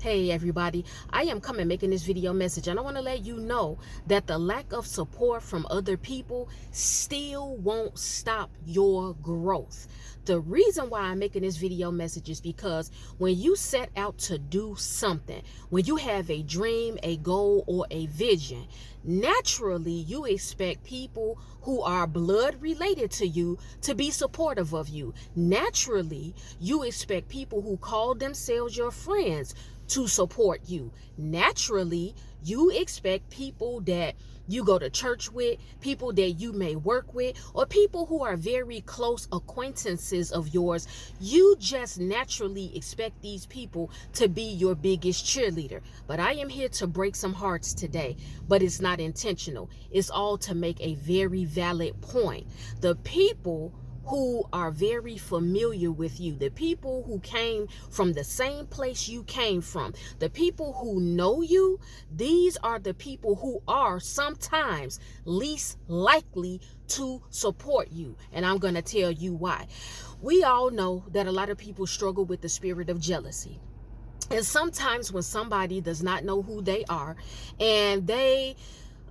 Hey everybody, I am coming making this video message and I want to let you know that the lack of support from other people still won't stop your growth. The reason why I'm making this video message is because when you set out to do something, when you have a dream, a goal, or a vision, naturally you expect people who are blood related to you to be supportive of you. Naturally, you expect people who call themselves your friends to support you. Naturally, you expect people that you go to church with, people that you may work with, or people who are very close acquaintances of yours. You just naturally expect these people to be your biggest cheerleader. But I am here to break some hearts today, but it's not intentional. It's all to make a very valid point. The people who are very familiar with you, the people who came from the same place you came from, the people who know you, these are the people who are sometimes least likely to support you. And I'm going to tell you why. We all know that a lot of people struggle with the spirit of jealousy. And sometimes when somebody does not know who they are and they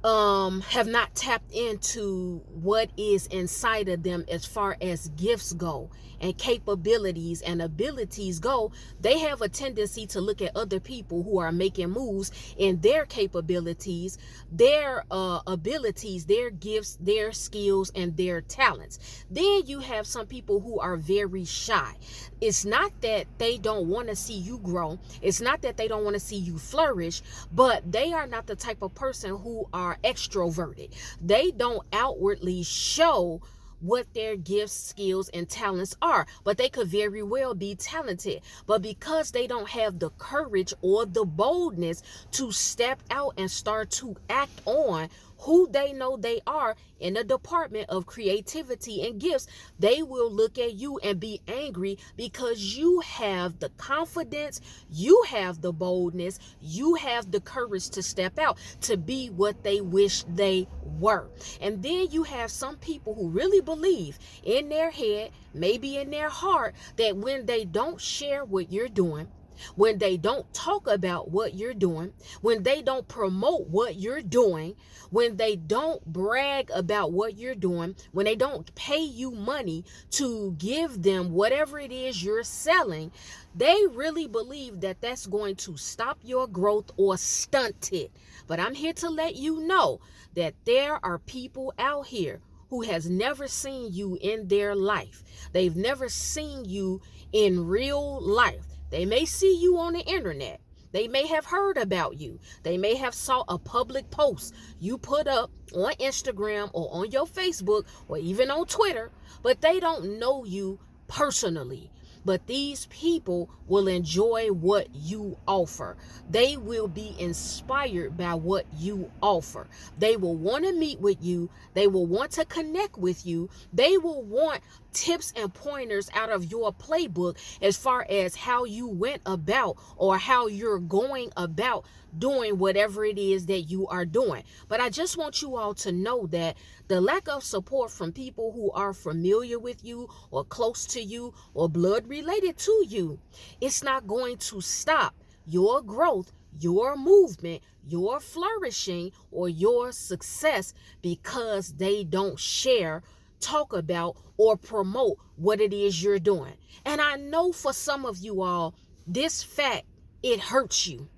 have not tapped into what is inside of them as far as gifts go and capabilities and abilities go, they have a tendency to look at other people who are making moves in their capabilities, their abilities, their gifts, their skills, and their talents. Then you have some people who are very shy. It's not that they don't want to see you grow. It's not that they don't want to see you flourish, but they are not the type of person who are extroverted. They don't outwardly show what their gifts, skills, and talents are, but they could very well be talented. But because they don't have the courage or the boldness to step out and start to act on who they know they are in the department of creativity and gifts, they will look at you and be angry because you have the confidence, you have the boldness, you have the courage to step out to be what they wish they were. And then you have some people who really believe in their head, maybe in their heart, that when they don't share what you're doing, when they don't talk about what you're doing, when they don't promote what you're doing, when they don't brag about what you're doing, when they don't pay you money to give them whatever it is you're selling, they really believe that that's going to stop your growth or stunt it. But I'm here to let you know that there are people out here who has never seen you in their life. They've never seen you in real life. They may see you on the internet. They may have heard about you. They may have saw a public post you put up on Instagram or on your Facebook or even on Twitter, but they don't know you personally. But these people will enjoy what you offer. They will be inspired by what you offer. They will want to meet with you. They will want to connect with you. They will want tips and pointers out of your playbook as far as how you went about or how you're going about doing whatever it is that you are doing. But I just want you all to know that the lack of support from people who are familiar with you or close to you or blood related to you, it's not going to stop your growth, your movement, your flourishing, or your success because they don't share, talk about, or promote what it is you're doing. And I know for some of you all, this fact, it hurts you.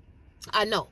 I know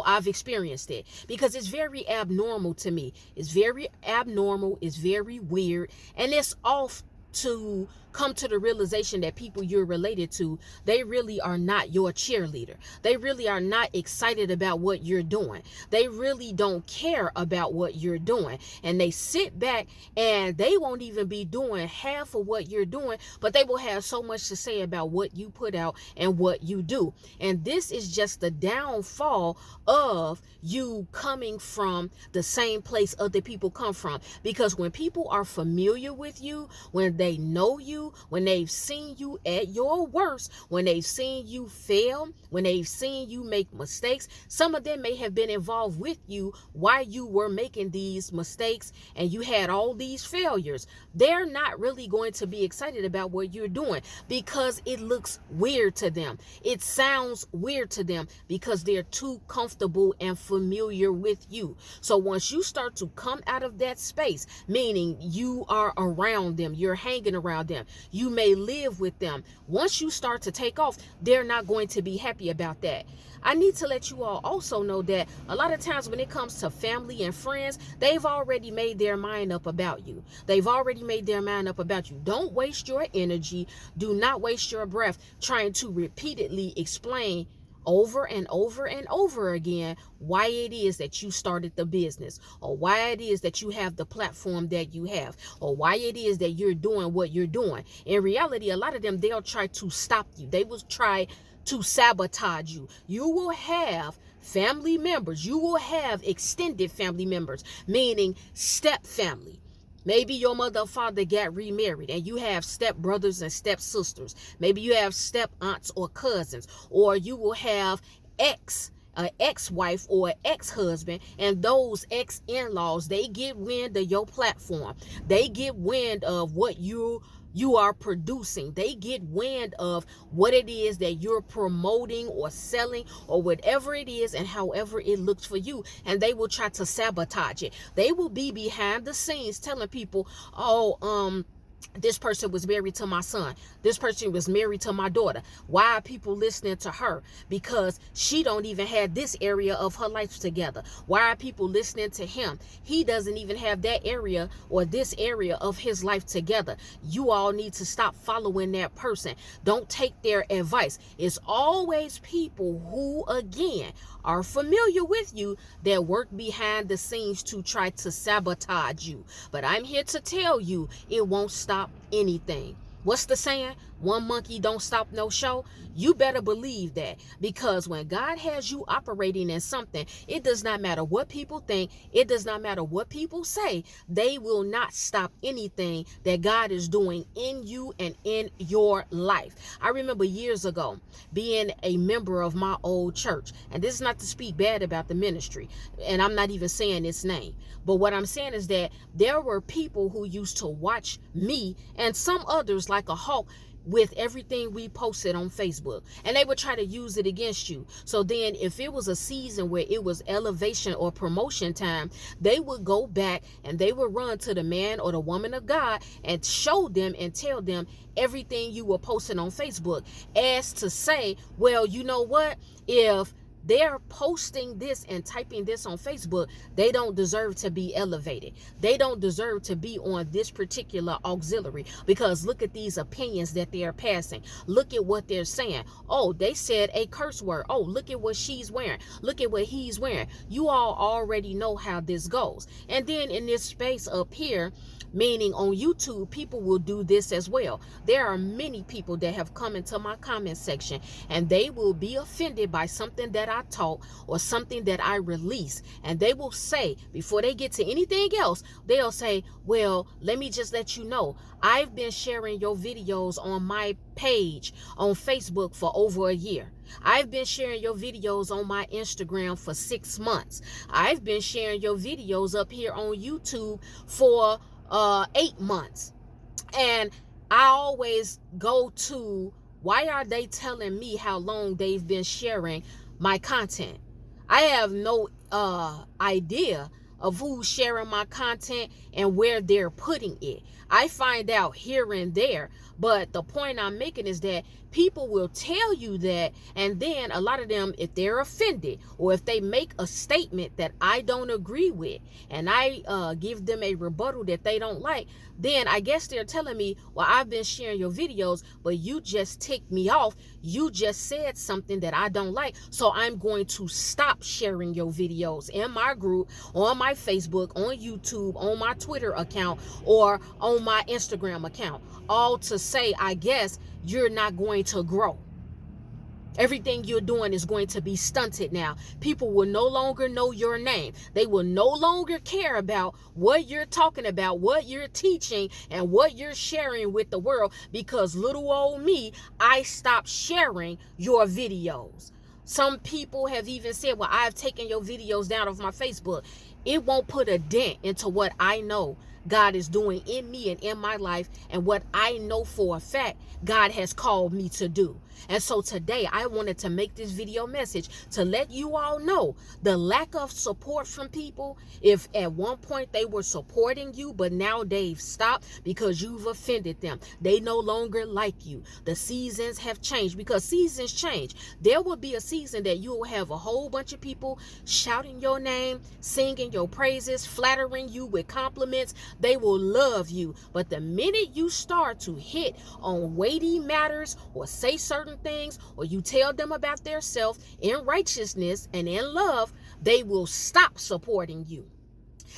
I've experienced it because it's very abnormal to me. It's very abnormal. It's very weird. And it's off to come to the realization that people you're related to, they really are not your cheerleader. They really are not excited about what you're doing. They really don't care about what you're doing. And they sit back and they won't even be doing half of what you're doing, but they will have so much to say about what you put out and what you do. And this is just the downfall of you coming from the same place other people come from. Because when people are familiar with you, when they know you, you, when they've seen you at your worst, when they've seen you fail, when they've seen you make mistakes, some of them may have been involved with you while you were making these mistakes and you had all these failures. They're not really going to be excited about what you're doing because it looks weird to them. It sounds weird to them because they're too comfortable and familiar with you. So once you start to come out of that space, meaning you are around them, you're hanging around them, you may live with them. Once you start to take off, they're not going to be happy about that. I need to let you all also know that a lot of times when it comes to family and friends, they've already made their mind up about you. They've already made their mind up about you. Don't waste your energy. Do not waste your breath trying to repeatedly explain over and over and over again why it is that you started the business, or why it is that you have the platform that you have, or why it is that you're doing what you're doing. In reality, a lot of them, they'll try to stop you. They will try to sabotage you. You will have family members. You will have extended family members, meaning step family. Maybe your mother or father got remarried and you have step brothers and step sisters. Maybe you have step aunts or cousins, or you will have ex-wife or ex-husband, and those ex-in-laws, they get wind of your platform. They get wind of what you are producing. They get wind of what it is that you're promoting or selling or whatever it is, and however it looks for you, and they will try to sabotage it. They will be behind the scenes telling people, oh, this person was married to my son. This person was married to my daughter. Why are people listening to her? Because she don't even have this area of her life together. Why are people listening to him? He doesn't even have that area or this area of his life together. You all need to stop following that person. Don't take their advice. It's always people who, again, are familiar with you that work behind the scenes to try to sabotage you. But I'm here to tell you, it won't stop anything. What's the saying? One monkey don't stop no show. You better believe that, because when God has you operating in something, it does not matter what people think. It does not matter what people say. They will not stop anything that God is doing in you and in your life. I remember years ago being a member of my old church, and this is not to speak bad about the ministry, and I'm not even saying its name, but what I'm saying is that there were people who used to watch me and some others like a hawk with everything we posted on Facebook, and they would try to use it against you. So then if it was a season where it was elevation or promotion time, they would go back and they would run to the man or the woman of God and show them and tell them everything you were posting on Facebook, as to say, well, you know what, if they're posting this and typing this on Facebook, they don't deserve to be elevated. They don't deserve to be on this particular auxiliary, because look at these opinions that they are passing. Look at what they're saying. Oh, they said a curse word. Oh, look at what she's wearing. Look at what he's wearing. You all already know how this goes. And then in this space up here, meaning on YouTube, people will do this as well. There are many people that have come into my comment section and they will be offended by something that I taught or something that I release, and they will say, before they get to anything else, they'll say, well, let me just let you know, I've been sharing your videos on my page on Facebook for over a year. I've been sharing your videos on my Instagram for 6 months. I've been sharing your videos up here on YouTube for 8 months. And I always go to, why are they telling me how long they've been sharing my content? I have no idea of who's sharing my content and where they're putting it. I find out here and there, but the point I'm making is that people will tell you that, and then a lot of them, if they're offended or if they make a statement that I don't agree with, and I give them a rebuttal that they don't like, then I guess they're telling me, well, I've been sharing your videos, but you just ticked me off. You just said something that I don't like, so I'm going to stop sharing your videos in my group, on my Facebook, on YouTube, on my Twitter account, or on my Instagram account, all to say, I guess, you're not going to grow. Everything you're doing is going to be stunted now. People will no longer know your name. They will no longer care about what you're talking about, what you're teaching, and what you're sharing with the world, because little old me, I stopped sharing your videos. Some people have even said, well, I've taken your videos down off my Facebook. It won't put a dent into what I know God is doing in me and in my life, and what I know for a fact God has called me to do. And so today I wanted to make this video message to let you all know the lack of support from people. If at one point they were supporting you, but now they've stopped because you've offended them. They no longer like you. The seasons have changed, because seasons change. There will be a season that you will have a whole bunch of people shouting your name, singing your praises, flattering you with compliments. They will love you. But the minute you start to hit on weighty matters, or say certain things, or you tell them about their self in righteousness and in love, they will stop supporting you.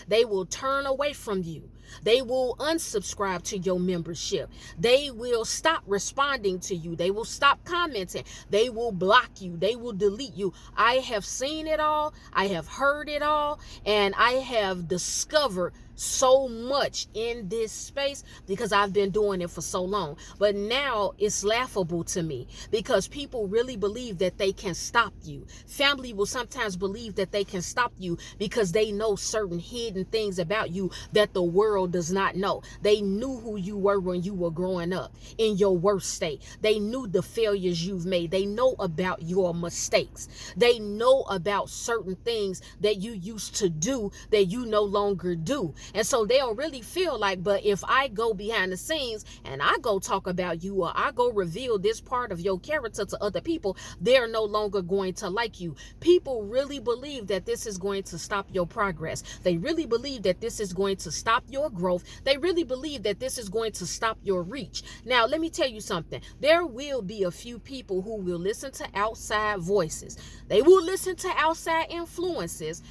They will turn away from you. They will unsubscribe to your membership. They will stop responding to you. They will stop commenting. They will block you. They will delete you. I have seen it all. I have heard it all. And I have discovered so much in this space because I've been doing it for so long. But now it's laughable to me, because people really believe that they can stop you. Family will sometimes believe that they can stop you because they know certain hidden things about you that the world does not know. They knew who you were when you were growing up in your worst state. They knew the failures you've made. They know about your mistakes. They know about certain things that you used to do that you no longer do. And so they'll really feel like, but if I go behind the scenes and I go talk about you, or I go reveal this part of your character to other people, they're no longer going to like you. People really believe that this is going to stop your progress. They really believe that this is going to stop your growth. They really believe that this is going to stop your reach. Now, let me tell you something. There will be a few people who will listen to outside voices. They will listen to outside influences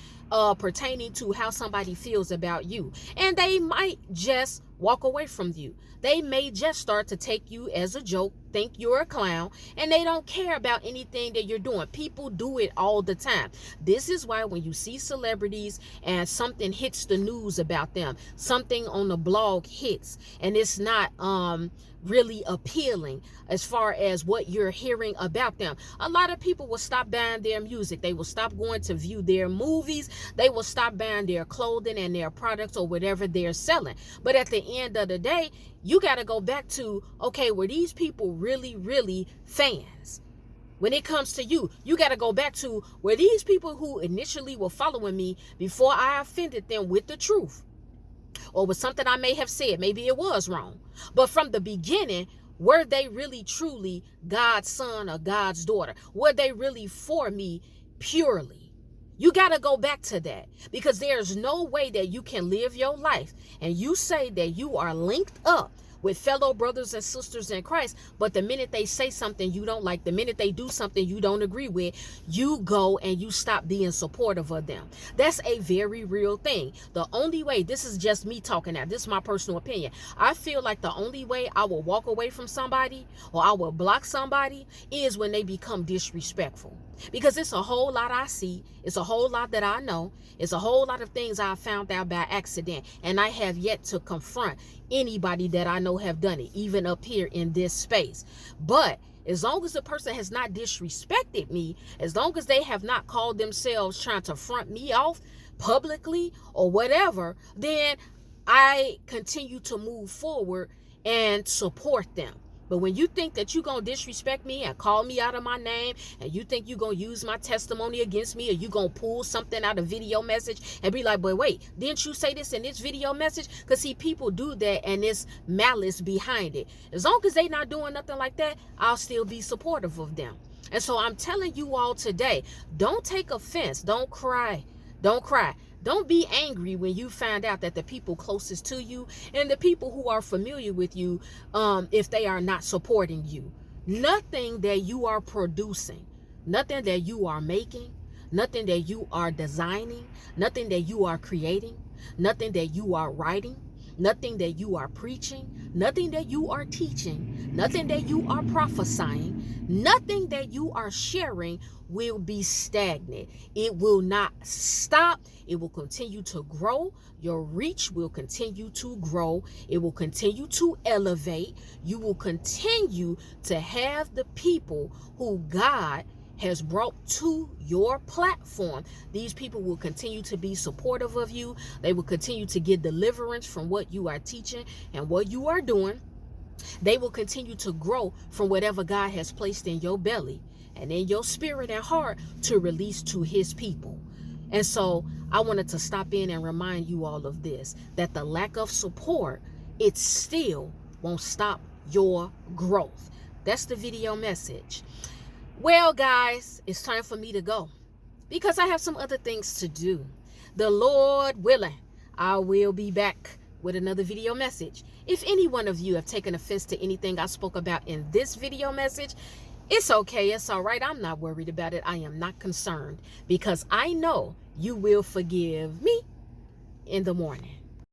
pertaining to how somebody feels about you. And they might just walk away from you. They may just start to take you as a joke, think you're a clown, and they don't care about anything that you're doing. People do it all the time. This is why when you see celebrities and something hits the news about them, something on the blog hits, and it's not really appealing as far as what you're hearing about them, a lot of people will stop buying their music. They will stop going to view their movies. They will stop buying their clothing and their products or whatever they're selling. But at the end of the day, you got to go back to, okay, were these people really, really fans? When it comes to you, you got to go back to, were these people who initially were following me before I offended them with the truth? Or with something I may have said, maybe it was wrong. But from the beginning, were they really truly God's son or God's daughter? Were they really for me purely? You got to go back to that, because there's no way that you can live your life and you say that you are linked up with fellow brothers and sisters in Christ, but the minute they say something you don't like, the minute they do something you don't agree with, you go and you stop being supportive of them. That's a very real thing. The only way, this is just me talking now, this is my personal opinion, I feel like the only way I will walk away from somebody or I will block somebody is when they become disrespectful. Because it's a whole lot I see, it's a whole lot that I know, it's a whole lot of things I found out by accident, and I have yet to confront anybody that I know have done it, even up here in this space. But as long as the person has not disrespected me, as long as they have not called themselves trying to front me off publicly or whatever, then I continue to move forward and support them. But when you think that you're going to disrespect me and call me out of my name, and you think you're going to use my testimony against me, or you're going to pull something out of video message and be like, but wait, didn't you say this in this video message? Because see, people do that and it's malice behind it. As long as they not doing nothing like that, I'll still be supportive of them. And so I'm telling you all today, don't take offense. Don't cry. Don't cry. Don't be angry when you find out that the people closest to you and the people who are familiar with you, if they are not supporting you. Nothing that you are producing, nothing that you are making, nothing that you are designing, nothing that you are creating, nothing that you are writing, nothing that you are preaching, nothing that you are teaching, nothing that you are prophesying, nothing that you are sharing will be stagnant. It will not stop. It will continue to grow. Your reach will continue to grow. It will continue to elevate. You will continue to have the people who God has brought to your platform. These people will continue to be supportive of you. They will continue to get deliverance from what you are teaching and what you are doing. They will continue to grow from whatever God has placed in your belly and in your spirit and heart to release to his people. And so I wanted to stop in and remind you all of this, that the lack of support, it still won't stop your growth. That's the video message. Well, guys, it's time for me to go because I have some other things to do. The Lord willing, I will be back with another video message. If any one of you have taken offense to anything I spoke about in this video message, it's okay. It's all right. I'm not worried about it. I am not concerned because I know you will forgive me in the morning.